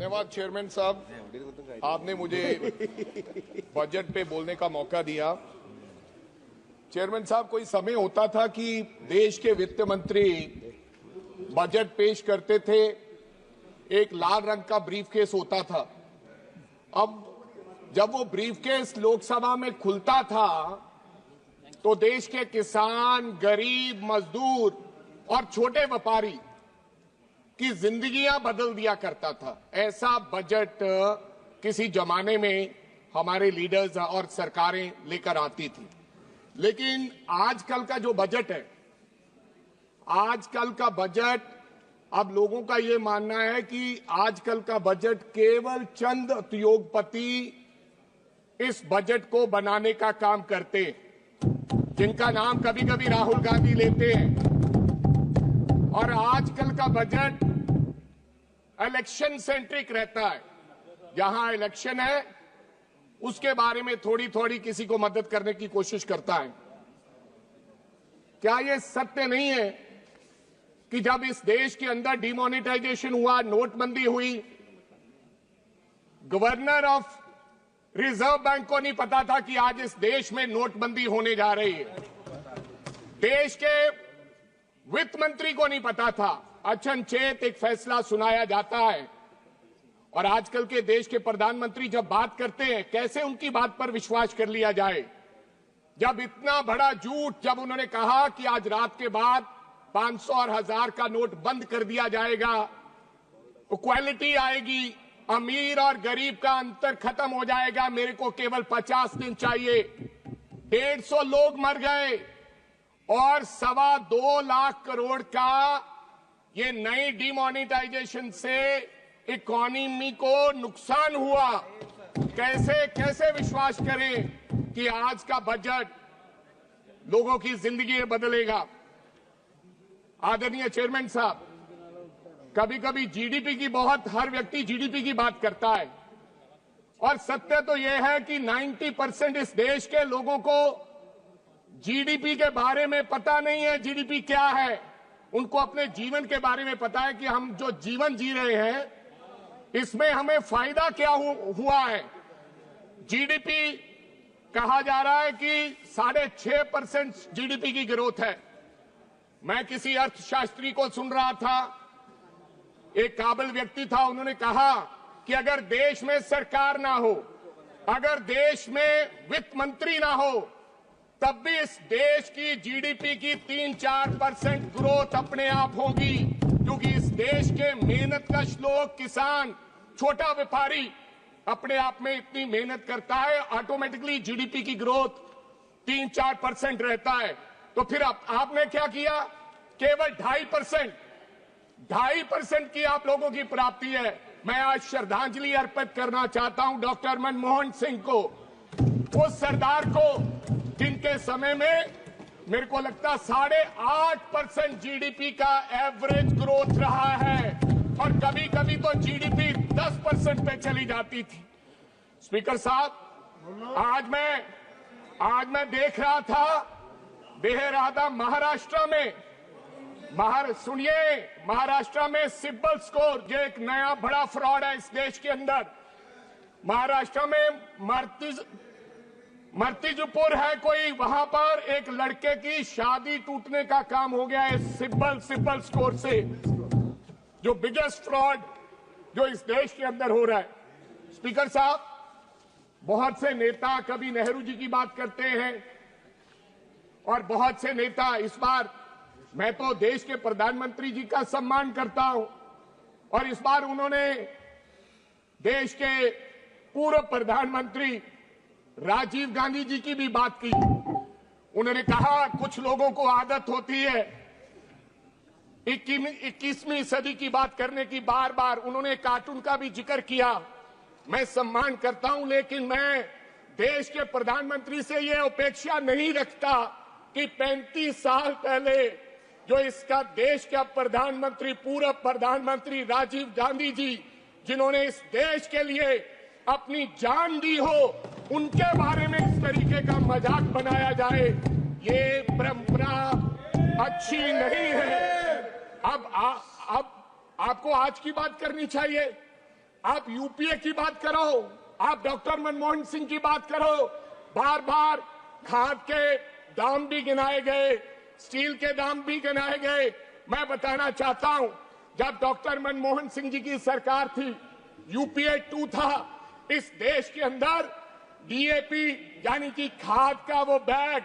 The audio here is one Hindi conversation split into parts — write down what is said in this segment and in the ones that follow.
धन्यवाद चेयरमैन साहब, आपने मुझे बजट पे बोलने का मौका दिया। चेयरमैन साहब, कोई समय होता था कि देश के वित्त मंत्री बजट पेश करते थे, एक लाल रंग का ब्रीफकेस होता था। अब जब वो ब्रीफकेस लोकसभा में खुलता था तो देश के किसान, गरीब, मजदूर और छोटे व्यापारी की जिंदगियां बदल दिया करता था। ऐसा बजट किसी जमाने में हमारे लीडर्स और सरकारें लेकर आती थी। लेकिन आजकल का जो बजट है, आजकल का बजट, अब लोगों का ये मानना है कि आजकल का बजट केवल चंद उद्योगपति इस बजट को बनाने का काम करते हैं, जिनका नाम कभी कभी राहुल गांधी लेते हैं। और आजकल का बजट इलेक्शन सेंट्रिक रहता है। जहां इलेक्शन है उसके बारे में थोड़ी थोड़ी किसी को मदद करने की कोशिश करता है। क्या यह सत्य नहीं है कि जब इस देश के अंदर डिमोनेटाइजेशन हुआ, नोटबंदी हुई, गवर्नर ऑफ रिजर्व बैंक को नहीं पता था कि आज इस देश में नोटबंदी होने जा रही है। देश के वित्त मंत्री को नहीं पता था। अचनचेत एक फैसला सुनाया जाता है और आजकल के देश के प्रधानमंत्री जब बात करते हैं, कैसे उनकी बात पर विश्वास कर लिया जाए। जब इतना बड़ा झूठ, जब उन्होंने कहा कि आज रात के बाद 500 और 1000 का नोट बंद कर दिया जाएगा, इक्वालिटी आएगी, अमीर और गरीब का अंतर खत्म हो जाएगा, मेरे को केवल 50 दिन चाहिए। 150 लोग मर गए और 2.25 लाख करोड़ का ये नई डिमोनेटाइजेशन से इकोनॉमी को नुकसान हुआ। कैसे विश्वास करें कि आज का बजट लोगों की जिंदगी बदलेगा। आदरणीय चेयरमैन साहब, कभी कभी जीडीपी की हर व्यक्ति जीडीपी की बात करता है और सत्य तो यह है कि 90% इस देश के लोगों को जीडीपी के बारे में पता नहीं है। जीडीपी क्या है, उनको अपने जीवन के बारे में पता है कि हम जो जीवन जी रहे हैं इसमें हमें फायदा क्या हुआ है। जीडीपी कहा जा रहा है कि 6.5% जीडीपी की ग्रोथ है। मैं किसी अर्थशास्त्री को सुन रहा था, एक काबिल व्यक्ति था, उन्होंने कहा कि अगर देश में सरकार ना हो, अगर देश में वित्त मंत्री ना हो, तब भी इस देश की जीडीपी की 3-4% ग्रोथ अपने आप होगी, क्योंकि इस देश के मेहनत कश लोग, किसान, छोटा व्यापारी अपने आप में इतनी मेहनत करता है, ऑटोमेटिकली जीडीपी की ग्रोथ 3-4% रहता है। तो फिर आपने क्या किया? केवल 2.5% की आप लोगों की प्राप्ति है। मैं आज श्रद्धांजलि अर्पित करना चाहता हूं डॉक्टर मनमोहन सिंह को, उस सरदार को जिनके समय में मेरे को लगता 8.5% जीडीपी का एवरेज ग्रोथ रहा है और कभी कभी तो जीडीपी 10% पे चली जाती थी। स्पीकर साहब, आज मैं देख रहा था महाराष्ट्र में, महाराष्ट्र में सिबिल स्कोर, जो एक नया बड़ा फ्रॉड है इस देश के अंदर। महाराष्ट्र में मर्तिजपुर है कोई, वहां पर एक लड़के की शादी टूटने का काम हो गया है सिबिल स्कोर से, जो बिगेस्ट फ्रॉड जो इस देश के अंदर हो रहा है। स्पीकर साहब, बहुत से नेता कभी नेहरू जी की बात करते हैं और बहुत से नेता, इस बार मैं तो देश के प्रधानमंत्री जी का सम्मान करता हूं और इस बार उन्होंने देश के पूर्व प्रधानमंत्री राजीव गांधी जी की भी बात की। उन्होंने कहा कुछ लोगों को आदत होती है 21वीं सदी की बात करने की, बार बार उन्होंने कार्टून का भी जिक्र किया। मैं सम्मान करता हूं, लेकिन मैं देश के प्रधानमंत्री से यह अपेक्षा नहीं रखता कि 35 साल पहले जो इसका देश का प्रधानमंत्री, पूर्व प्रधानमंत्री राजीव गांधी जी, जिन्होंने इस देश के लिए अपनी जान दी हो, उनके बारे में इस तरीके का मजाक बनाया जाए, ये परंपरा अच्छी नहीं है। अब आपको आज की बात करनी चाहिए। आप यूपीए की बात करो, आप डॉक्टर मनमोहन सिंह की बात करो, बार बार खाद के दाम भी गिनाए गए, स्टील के दाम भी गिनाए गए। मैं बताना चाहता हूं, जब डॉक्टर मनमोहन सिंह जी की सरकार थी, यूपीए 2 था, इस देश के अंदर डीएपी यानी कि खाद का वो बैग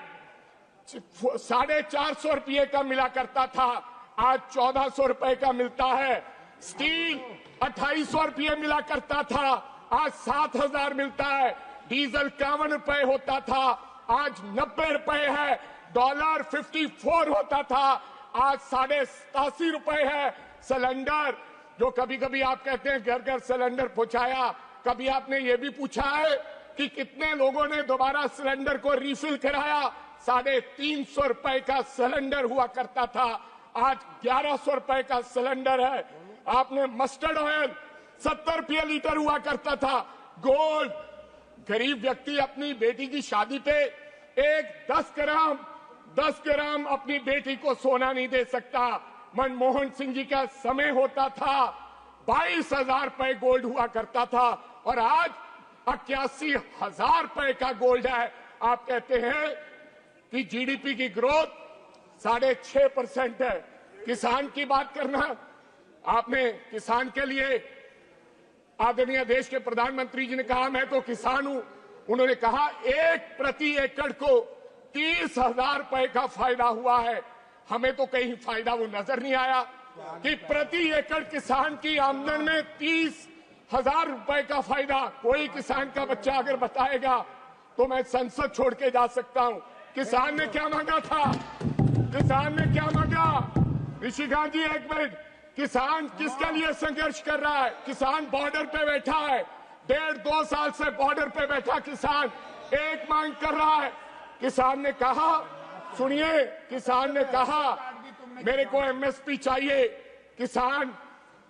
450 रुपये का मिला करता था, आज 1400 रुपए का मिलता है। स्टील 2800 रुपये मिला करता था, आज 7000 मिलता है। डीजल 51 रुपए होता था, आज 90 रुपए है। डॉलर 54 होता था, आज 87.5 रुपए है। सिलेंडर, जो कभी कभी आप कहते हैं घर घर सिलेंडर पहुंचाया, कभी आपने ये भी पूछा है कि कितने लोगों ने दोबारा सिलेंडर को रिफिल कराया? 350 रुपए का सिलेंडर हुआ करता था, आज 1100 रुपए का सिलेंडर है। आपने मस्टर्ड ऑयल 70 रुपये लीटर हुआ करता था। गोल्ड, गरीब व्यक्ति अपनी बेटी की शादी पे 10 ग्राम अपनी बेटी को सोना नहीं दे सकता। मनमोहन सिंह जी का समय होता था 22,000 रुपए गोल्ड हुआ करता था, और आज 81,000 रुपए का गोल्ड है। आप कहते हैं कि जीडीपी की ग्रोथ 6.5% है। किसान की बात करना, आपने किसान के लिए, आदरणीय देश के प्रधानमंत्री जी ने कहा मैं तो किसान हूं, उन्होंने कहा 1 प्रति एकड़ को 30,000 रुपए का फायदा हुआ है। हमें तो कहीं फायदा वो नजर नहीं आया कि प्रति एकड़ किसान की आमदन में 30,000 रुपए का फायदा। कोई किसान का बच्चा अगर बताएगा तो मैं संसद छोड़ के जा सकता हूं। किसान ने क्या मांगा था? किसान ने क्या मांगा? ऋषिकांत जी, एक मिनट। किसान किसके लिए संघर्ष कर रहा है? किसान बॉर्डर पे बैठा है, 1.5-2 साल से बॉर्डर पे बैठा किसान एक मांग कर रहा है। किसान ने कहा, सुनिए, किसान ने कहा मेरे को एमएसपी चाहिए। किसान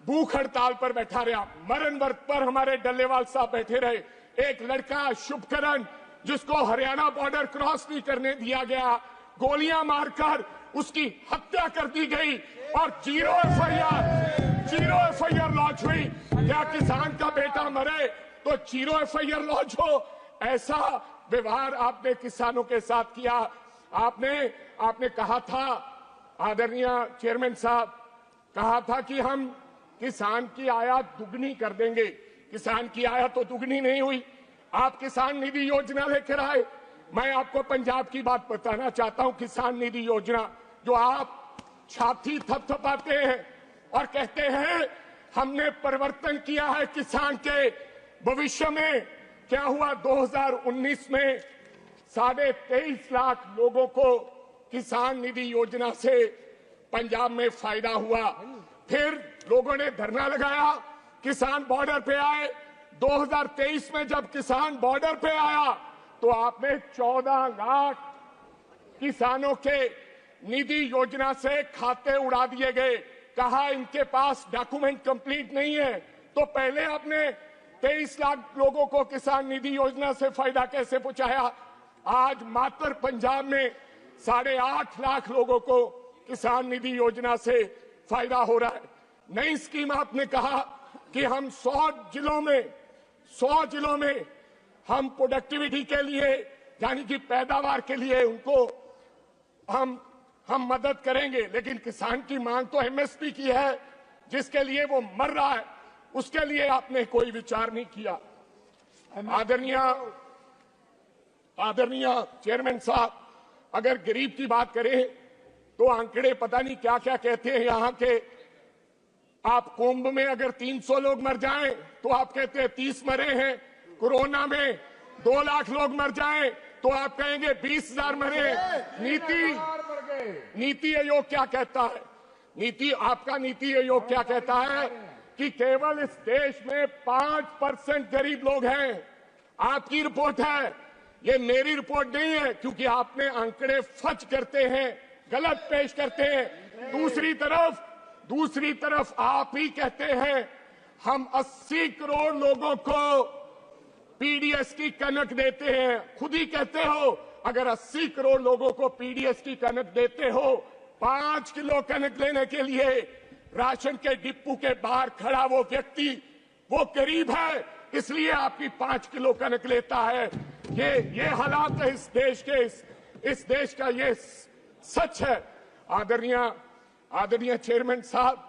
भूख हड़ताल पर बैठा रहा, मरण व्रत पर हमारे डल्लेवाल साहब बैठे रहे। एक लड़का शुभकरण, जिसको हरियाणा बॉर्डर क्रॉस नहीं करने दिया गया, गोलियां मारकर उसकी हत्या कर दी गई और 0 एफआईआर लॉन्च हुई। क्या किसान का बेटा मरे तो 0 एफआईआर लॉन्च हो? ऐसा व्यवहार आपने किसानों के साथ किया। आपने कहा था, आदरणीय चेयरमैन साहब, कहा था कि हम किसान की आयात दुगनी कर देंगे। किसान की आयात तो दुगनी नहीं हुई। आप किसान निधि योजना लेकर आए। मैं आपको पंजाब की बात बताना चाहता हूं। किसान निधि योजना, जो आप छाती थपथपाते हैं और कहते हैं हमने परिवर्तन किया है किसान के भविष्य में। क्या हुआ? 2019 में 23.5 लाख लोगों को किसान निधि योजना से पंजाब में फायदा हुआ। फिर लोगों ने धरना लगाया, किसान बॉर्डर पे आए। 2023 में जब किसान बॉर्डर पे आया तो आपने 14 लाख किसानों के निधि योजना से खाते उड़ा दिए गए। कहा इनके पास डॉक्यूमेंट कंप्लीट नहीं है। तो पहले आपने 23 लाख लोगों को किसान निधि योजना से फायदा कैसे पहुंचाया? आज मात्र पंजाब में 8.5 लाख लोगों को किसान निधि योजना से फायदा हो रहा है। नई स्कीम आपने कहा कि हम 100 जिलों में हम प्रोडक्टिविटी के लिए, यानी कि पैदावार के लिए उनको हम मदद करेंगे। लेकिन किसान की मांग तो एमएसपी की है, जिसके लिए वो मर रहा है, उसके लिए आपने कोई विचार नहीं किया। आदरणीय चेयरमैन साहब, अगर गरीब की बात करें तो आंकड़े पता नहीं क्या क्या कहते हैं यहाँ के। आप कुंभ में अगर 300 लोग मर जाएं तो आप कहते हैं 30 मरे हैं। कोरोना में 2 लाख लोग मर जाएं तो आप कहेंगे 20,000 मरे। नीति आयोग क्या कहता है? आपका नीति आयोग क्या कहता है कि केवल इस देश में 5% गरीब लोग हैं। आपकी रिपोर्ट है, ये मेरी रिपोर्ट नहीं है, क्योंकि आपने आंकड़े फच करते हैं, गलत पेश करते हैं। दूसरी तरफ आप ही कहते हैं हम 80 करोड़ लोगों को पीडीएस की कनक देते हैं। खुद ही कहते हो अगर 80 करोड़ लोगों को पीडीएस की कनक देते हो, 5 किलो कनक लेने के लिए राशन के डिपो के बाहर खड़ा वो व्यक्ति वो गरीब है इसलिए आपकी 5 किलो कनक लेता है। ये हालात है इस देश के, इस देश का ये सच है। आदरणीय चेयरमैन साहब,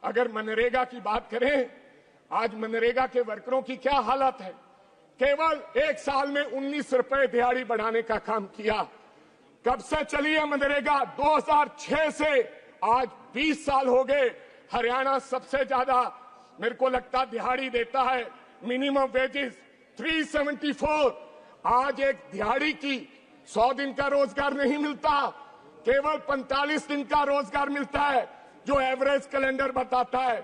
अगर मनरेगा की बात करें, आज मनरेगा के वर्करों की क्या हालत है। केवल 1 साल में 19 रुपए दिहाड़ी बढ़ाने का काम किया। कब से चली है मनरेगा? 2006 से आज 20 साल हो गए। हरियाणा सबसे ज्यादा मेरे को लगता दिहाड़ी देता है। Minimum wages 374। आज एक दिहाड़ी की 100 दिन का रोजगार नहीं मिलता, केवल 45 दिन का रोजगार मिलता है, जो एवरेज कैलेंडर बताता है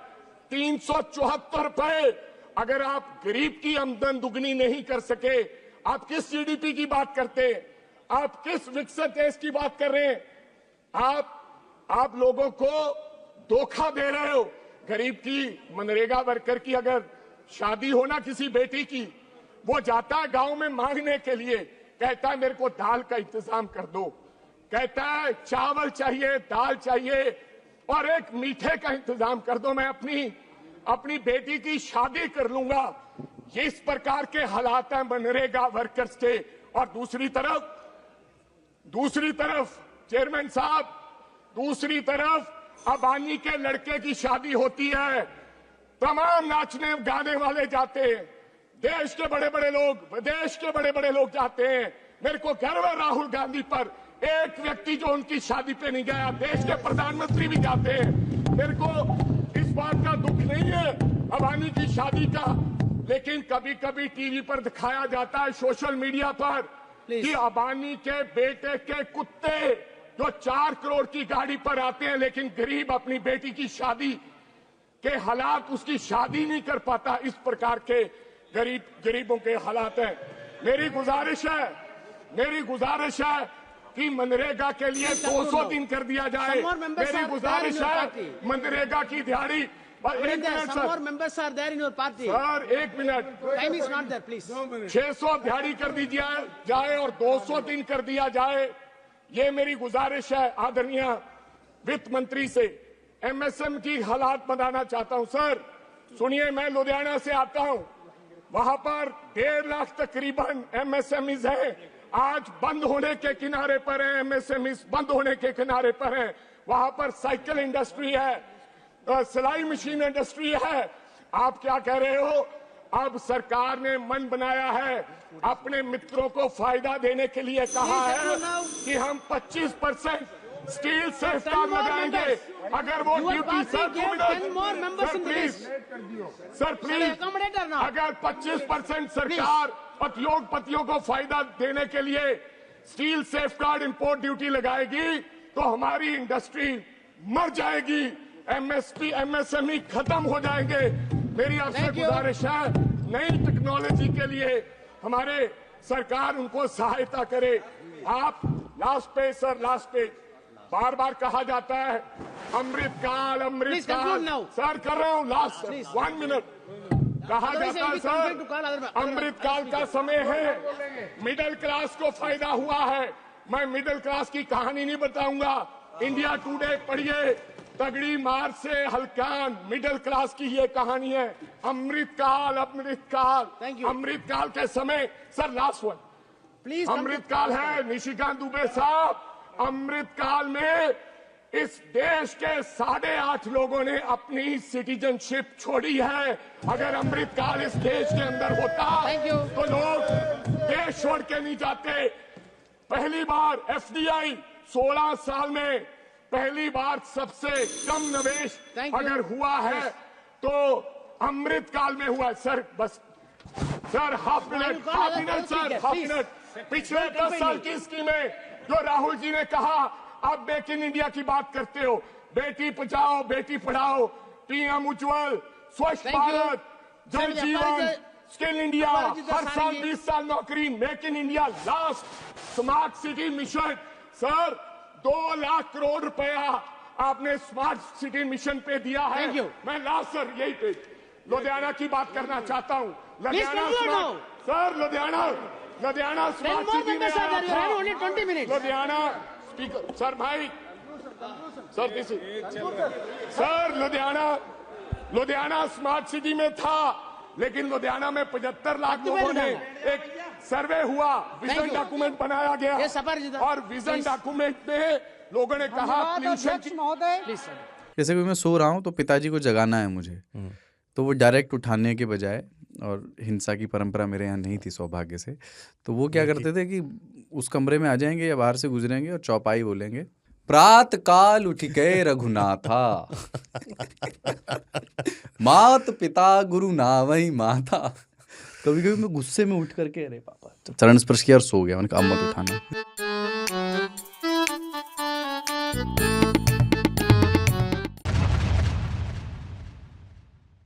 374 रुपए। अगर आप गरीब की आमदन दुगनी नहीं कर सके, आप किस जीडीपी की बात करते हैं? आप किस विकसित देश की बात कर रहे हैं? आप लोगों को धोखा दे रहे हो। गरीब की मनरेगा वर्कर की अगर शादी हो ना किसी बेटी की, वो जाता है गांव में मांगने के लिए, कहता है मेरे को दाल का इंतजाम कर दो, कहता है चावल चाहिए, दाल चाहिए और एक मीठे का इंतजाम कर दो, मैं अपनी बेटी की शादी कर लूंगा। ये इस प्रकार के हालात हैं मनरेगा वर्कर्स के। और दूसरी तरफ चेयरमैन साहब, दूसरी तरफ अबानी के लड़के की शादी होती है, तमाम नाचने गाने वाले जाते हैं, देश के बड़े बड़े लोग, विदेश के बड़े बड़े लोग जाते हैं। मेरे को गर्व है राहुल गांधी पर, एक व्यक्ति जो उनकी शादी पे नहीं गया। देश के प्रधानमंत्री भी जाते हैं। मेरे को इस बात का दुख नहीं है अबानी की शादी का, लेकिन कभी कभी टीवी पर दिखाया जाता है, सोशल मीडिया पर, कि अबानी के बेटे के कुत्ते जो 4 करोड़ की गाड़ी पर आते हैं, लेकिन गरीब अपनी बेटी की शादी के हालात, उसकी शादी नहीं कर पाता। इस प्रकार के गरीबों के हालात हैं। मेरी गुजारिश है कि मनरेगा के लिए 200 दिन कर दिया जाए। मेरी गुजारिश है मनरेगा की दिहाड़ी। 1 मिनट सर, 1 मिनट, 600 दिहाड़ी कर दी जाए और 200 दिन कर दिया जाए। ये मेरी गुजारिश है आदरणीय वित्त मंत्री से। एमएसएम की हालात बताना चाहता हूं सर, सुनिए, मैं लुधियाना से आता हूं, वहां पर 1.5 लाख तकरीबन एमएसएमईज हैं, आज बंद होने के किनारे पर हैं। एमएसएमईज बंद होने के किनारे पर हैं। वहां पर साइकिल इंडस्ट्री है, सिलाई मशीन इंडस्ट्री है। आप क्या कह रहे हो? अब सरकार ने मन बनाया है, अपने मित्रों को फायदा देने के लिए कहा है कि हम 25% स्टील सेफगार्ड लगाएंगे। अगर वो ड्यूटी सर प्लीज, अगर 25% सरकार उद्योगपतियों को फायदा देने के लिए स्टील सेफगार्ड इंपोर्ट ड्यूटी लगाएगी, तो हमारी इंडस्ट्री मर जाएगी, एमएसपी एमएसएमई खत्म हो जाएंगे। मेरी आपसे गुजारिश है, नई टेक्नोलॉजी के लिए हमारे सरकार उनको सहायता करे। आप लास्ट पे बार बार कहा जाता है अमृतकाल सर, कर रहा हूँ, लास्ट 1 मिनट, कहा जाता है सर अमृतकाल का समय है, मिडिल क्लास को फायदा हुआ है। मैं मिडिल क्लास की कहानी नहीं बताऊंगा, इंडिया टुडे पढ़िए, तगड़ी मार से हल्कान, मिडिल क्लास की ये कहानी है। अमृतकाल के समय सर, लास्ट वन प्लीज, अमृतकाल है। निशिकांत दुबे साहब, अमृतकाल में इस देश के 8.5 लोगों ने अपनी सिटीजनशिप छोड़ी है। अगर अमृतकाल इस देश के अंदर होता तो लोग देश छोड़ के नहीं जाते। पहली बार एफडीआई 16 साल में पहली बार सबसे कम निवेश अगर हुआ है तो अमृतकाल में हुआ है। सर बस सर, हाफ मिनट। पिछले 10 साल की स्कीमें जो राहुल जी ने कहा, आप मेक इन इंडिया की बात करते हो, बेटी बचाओ बेटी पढ़ाओ, पीएम उज्ज्वल, स्वच्छ भारत, जल जीवन, स्किल इंडिया, हर साल 20 साल नौकरी, make in India, last smart city mission. Sir 2 lakh crore रुपया आपने स्मार्ट सिटी मिशन पे दिया है। मैं लास्ट सर यही पे लुधियाना की बात करना चाहता हूँ। लुधियाना स्मार्ट सिटी में लुधियाना स्पीकर सर भाई सर लुधियाना स्मार्ट सिटी में था। लेकिन लुधियाना में 75 लाख लोगों ने एक सर्वे हुआ, विजन डॉक्यूमेंट बनाया गया और विजन डॉक्यूमेंट में लोगों ने कहा पोल्यूशन की। जैसे कि मैं सो रहा हूँ तो पिताजी को जगाना है मुझे, तो वो डायरेक्ट उठाने के बजाय, और हिंसा की परंपरा मेरे यहाँ नहीं थी सौभाग्य से, तो वो क्या करते थे कि उस कमरे में आ जाएंगे या बाहर से गुजरेंगे और चौपाई बोलेंगे, प्रात काल उठ गए रघुनाथा मात पिता गुरु नावई माता। कभी कभी मैं गुस्से में उठ करके अरे पापा चरण स्पर्श किया और सो गया। मैंने कहा अब मत उठाना।